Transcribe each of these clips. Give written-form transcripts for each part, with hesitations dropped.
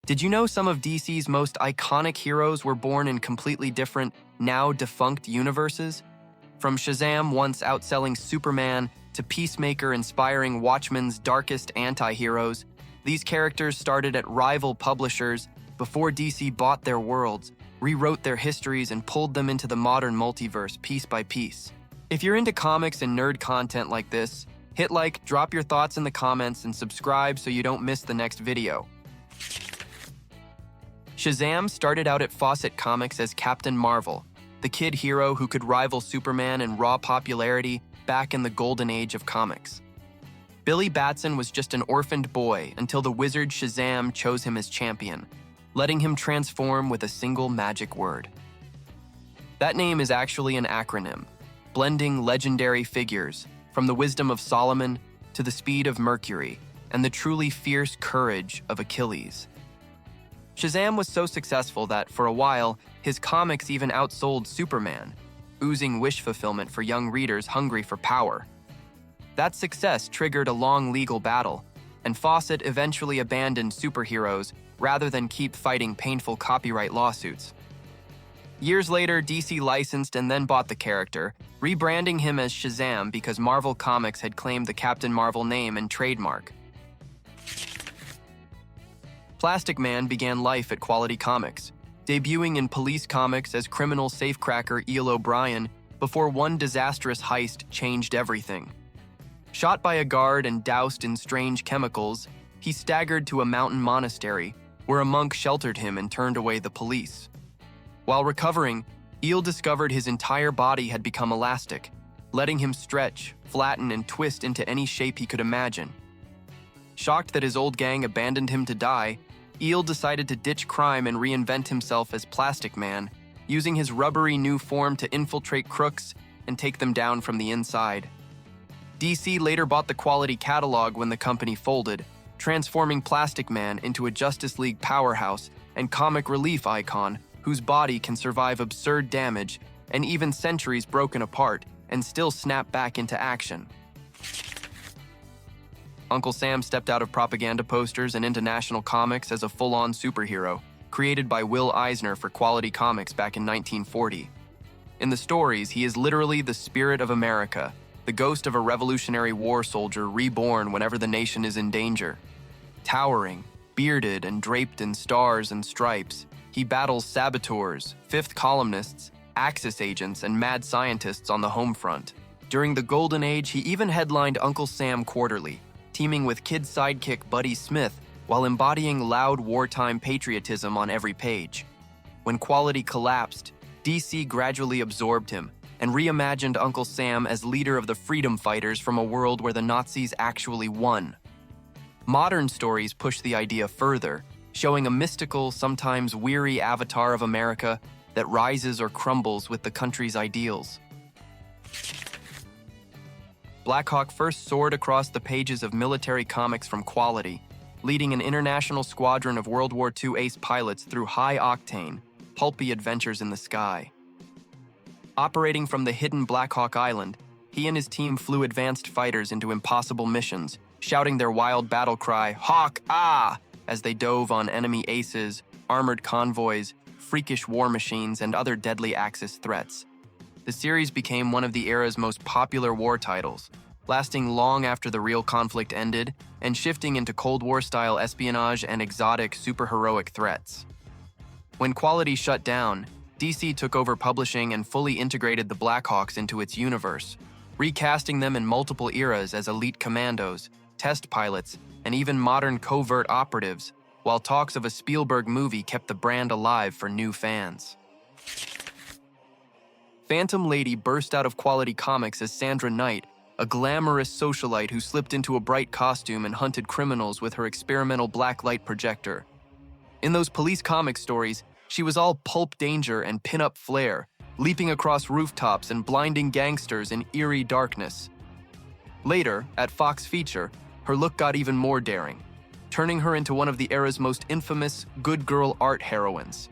Did you know some of DC's most iconic heroes were born in completely different, now defunct universes? From Shazam once outselling Superman to Peacemaker inspiring Watchmen's darkest antiheroes, these characters started at rival publishers before DC bought their worlds, rewrote their histories, and pulled them into the modern multiverse piece by piece. If you're into comics and nerd content like this, hit like, drop your thoughts in the comments, and subscribe so you don't miss the next video. Shazam started out at Fawcett Comics as Captain Marvel, the kid hero who could rival Superman in raw popularity back in the golden age of comics. Billy Batson was just an orphaned boy until the wizard Shazam chose him as champion, letting him transform with a single magic word. That name is actually an acronym, blending legendary figures from the wisdom of Solomon to the speed of Mercury and the truly fierce courage of Achilles. Shazam was so successful that, for a while, his comics even outsold Superman, oozing wish fulfillment for young readers hungry for power. That success triggered a long legal battle, and Fawcett eventually abandoned superheroes rather than keep fighting painful copyright lawsuits. Years later, DC licensed and then bought the character, rebranding him as Shazam because Marvel Comics had claimed the Captain Marvel name and trademark. Plastic Man began life at Quality Comics, debuting in Police Comics as criminal safecracker Eel O'Brien before one disastrous heist changed everything. Shot by a guard and doused in strange chemicals, he staggered to a mountain monastery where a monk sheltered him and turned away the police. While recovering, Eel discovered his entire body had become elastic, letting him stretch, flatten, and twist into any shape he could imagine. Shocked that his old gang abandoned him to die, Eel decided to ditch crime and reinvent himself as Plastic Man, using his rubbery new form to infiltrate crooks and take them down from the inside. DC later bought the Quality catalog when the company folded, transforming Plastic Man into a Justice League powerhouse and comic relief icon whose body can survive absurd damage and even centuries broken apart and still snap back into action. Uncle Sam stepped out of propaganda posters and into national comics as a full-on superhero, created by Will Eisner for Quality Comics back in 1940. In the stories, he is literally the spirit of America, the ghost of a Revolutionary War soldier reborn whenever the nation is in danger. Towering, bearded, and draped in stars and stripes, he battles saboteurs, fifth columnists, Axis agents, and mad scientists on the home front. During the Golden Age, he even headlined Uncle Sam Quarterly, teaming with kid sidekick Buddy Smith while embodying loud wartime patriotism on every page. When Quality collapsed, DC gradually absorbed him and reimagined Uncle Sam as leader of the freedom fighters from a world where the Nazis actually won. Modern stories push the idea further, showing a mystical, sometimes weary avatar of America that rises or crumbles with the country's ideals. Blackhawk first soared across the pages of military comics from Quality, leading an international squadron of World War II ace pilots through high-octane, pulpy adventures in the sky. Operating from the hidden Blackhawk Island, he and his team flew advanced fighters into impossible missions, shouting their wild battle cry, "Hawk, ah!" as they dove on enemy aces, armored convoys, freakish war machines, and other deadly Axis threats. The series became one of the era's most popular war titles, lasting long after the real conflict ended and shifting into Cold War-style espionage and exotic superheroic threats. When Quality shut down, DC took over publishing and fully integrated the Blackhawks into its universe, recasting them in multiple eras as elite commandos, test pilots, and even modern covert operatives, while talks of a Spielberg movie kept the brand alive for new fans. Phantom Lady burst out of Quality Comics as Sandra Knight, a glamorous socialite who slipped into a bright costume and hunted criminals with her experimental black light projector. In those police comic stories, she was all pulp danger and pin-up flair, leaping across rooftops and blinding gangsters in eerie darkness. Later, at Fox Feature, her look got even more daring, turning her into one of the era's most infamous good girl art heroines.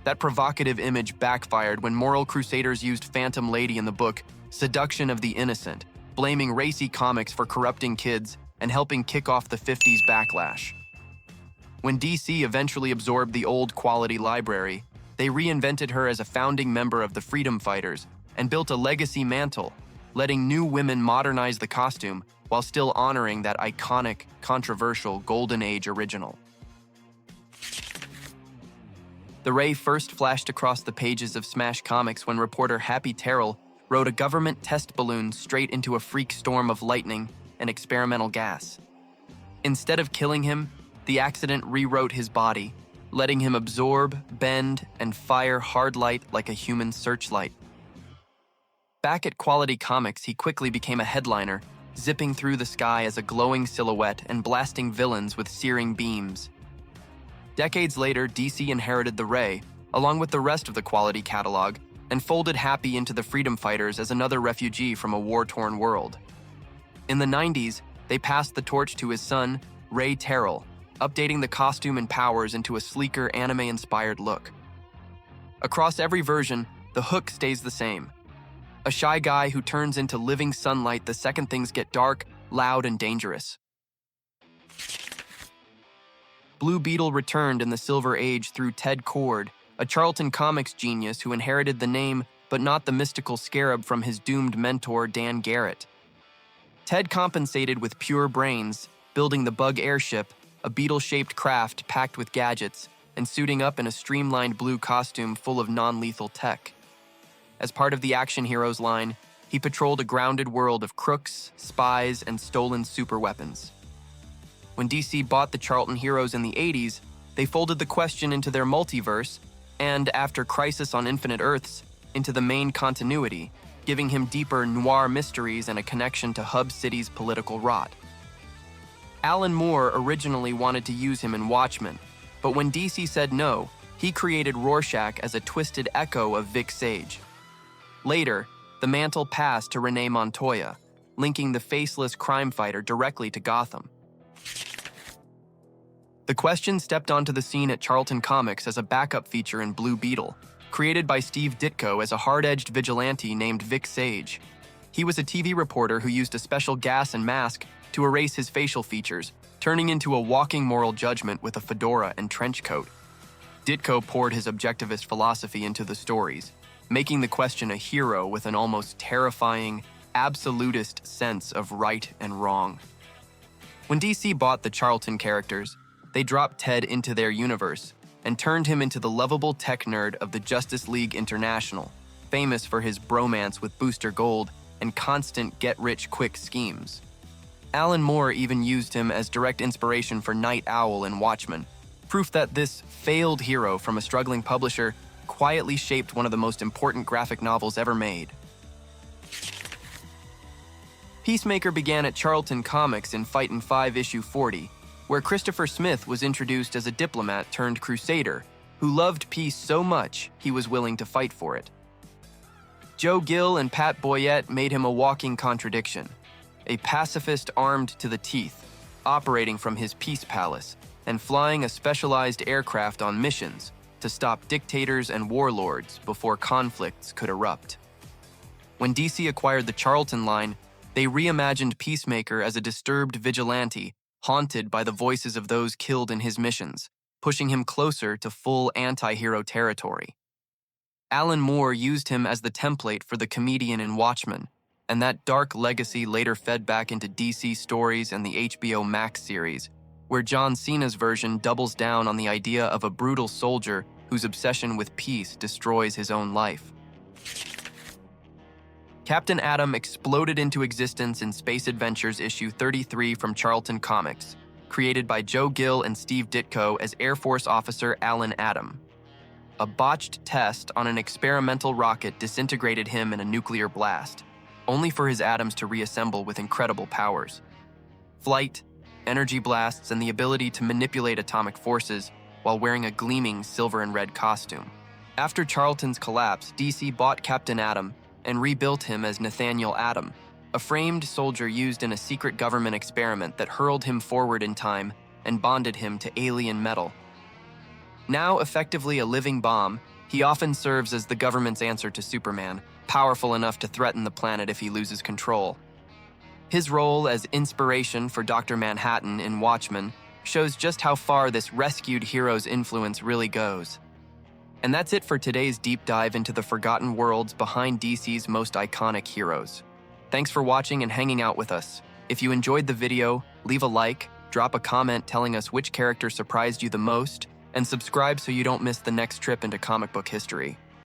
That provocative image backfired when moral crusaders used Phantom Lady in the book Seduction of the Innocent, blaming racy comics for corrupting kids and helping kick off the 50s backlash. When DC eventually absorbed the old quality library, they reinvented her as a founding member of the Freedom Fighters and built a legacy mantle, letting new women modernize the costume while still honoring that iconic, controversial Golden Age original. The ray first flashed across the pages of Smash Comics when reporter Happy Terrell rode a government test balloon straight into a freak storm of lightning and experimental gas. Instead of killing him, the accident rewrote his body, letting him absorb, bend, and fire hard light like a human searchlight. Back at Quality Comics, he quickly became a headliner, zipping through the sky as a glowing silhouette and blasting villains with searing beams. Decades later, DC inherited the Ray, along with the rest of the Quality catalog, and folded Happy into the Freedom Fighters as another refugee from a war-torn world. In the 90s, they passed the torch to his son, Ray Terrell, updating the costume and powers into a sleeker, anime-inspired look. Across every version, the hook stays the same. A shy guy who turns into living sunlight the second things get dark, loud, and dangerous. Blue Beetle returned in the Silver Age through Ted Kord, a Charlton Comics genius who inherited the name but not the mystical scarab from his doomed mentor Dan Garrett. Ted compensated with pure brains, building the Bug airship, a beetle-shaped craft packed with gadgets, and suiting up in a streamlined blue costume full of non-lethal tech. As part of the Action Heroes line, he patrolled a grounded world of crooks, spies, and stolen superweapons. When DC bought the Charlton Heroes in the 80s, they folded the question into their multiverse, and after Crisis on Infinite Earths, into the main continuity, giving him deeper noir mysteries and a connection to Hub City's political rot. Alan Moore originally wanted to use him in Watchmen, but when DC said no, he created Rorschach as a twisted echo of Vic Sage. Later, the mantle passed to Renee Montoya, linking the faceless crime fighter directly to Gotham. The Question stepped onto the scene at Charlton Comics as a backup feature in Blue Beetle, created by Steve Ditko as a hard-edged vigilante named Vic Sage. He was a TV reporter who used a special gas and mask to erase his facial features, turning into a walking moral judgment with a fedora and trench coat. Ditko poured his objectivist philosophy into the stories, making the Question a hero with an almost terrifying, absolutist sense of right and wrong. When DC bought the Charlton characters, they dropped Ted into their universe and turned him into the lovable tech nerd of the Justice League International, famous for his bromance with Booster Gold and constant get-rich-quick schemes. Alan Moore even used him as direct inspiration for Night Owl in Watchmen, proof that this failed hero from a struggling publisher quietly shaped one of the most important graphic novels ever made. Peacemaker began at Charlton Comics in Fightin' 5 issue 40, where Christopher Smith was introduced as a diplomat turned crusader who loved peace so much he was willing to fight for it. Joe Gill and Pat Boyette made him a walking contradiction, a pacifist armed to the teeth, operating from his peace palace and flying a specialized aircraft on missions to stop dictators and warlords before conflicts could erupt. When DC acquired the Charlton line, they reimagined Peacemaker as a disturbed vigilante haunted by the voices of those killed in his missions, pushing him closer to full anti-hero territory. Alan Moore used him as the template for the comedian in Watchmen, and that dark legacy later fed back into DC stories and the HBO Max series, where John Cena's version doubles down on the idea of a brutal soldier whose obsession with peace destroys his own life. Captain Atom exploded into existence in Space Adventures issue 33 from Charlton Comics, created by Joe Gill and Steve Ditko as Air Force Officer Alan Atom. A botched test on an experimental rocket disintegrated him in a nuclear blast, only for his atoms to reassemble with incredible powers. Flight, energy blasts, and the ability to manipulate atomic forces while wearing a gleaming silver and red costume. After Charlton's collapse, DC bought Captain Atom and rebuilt him as Nathaniel Atom, a framed soldier used in a secret government experiment that hurled him forward in time and bonded him to alien metal. Now effectively a living bomb, he often serves as the government's answer to Superman, powerful enough to threaten the planet if he loses control. His role as inspiration for Dr. Manhattan in Watchmen shows just how far this rescued hero's influence really goes. And that's it for today's deep dive into the forgotten worlds behind DC's most iconic heroes. Thanks for watching and hanging out with us. If you enjoyed the video, leave a like, drop a comment telling us which character surprised you the most, and subscribe so you don't miss the next trip into comic book history.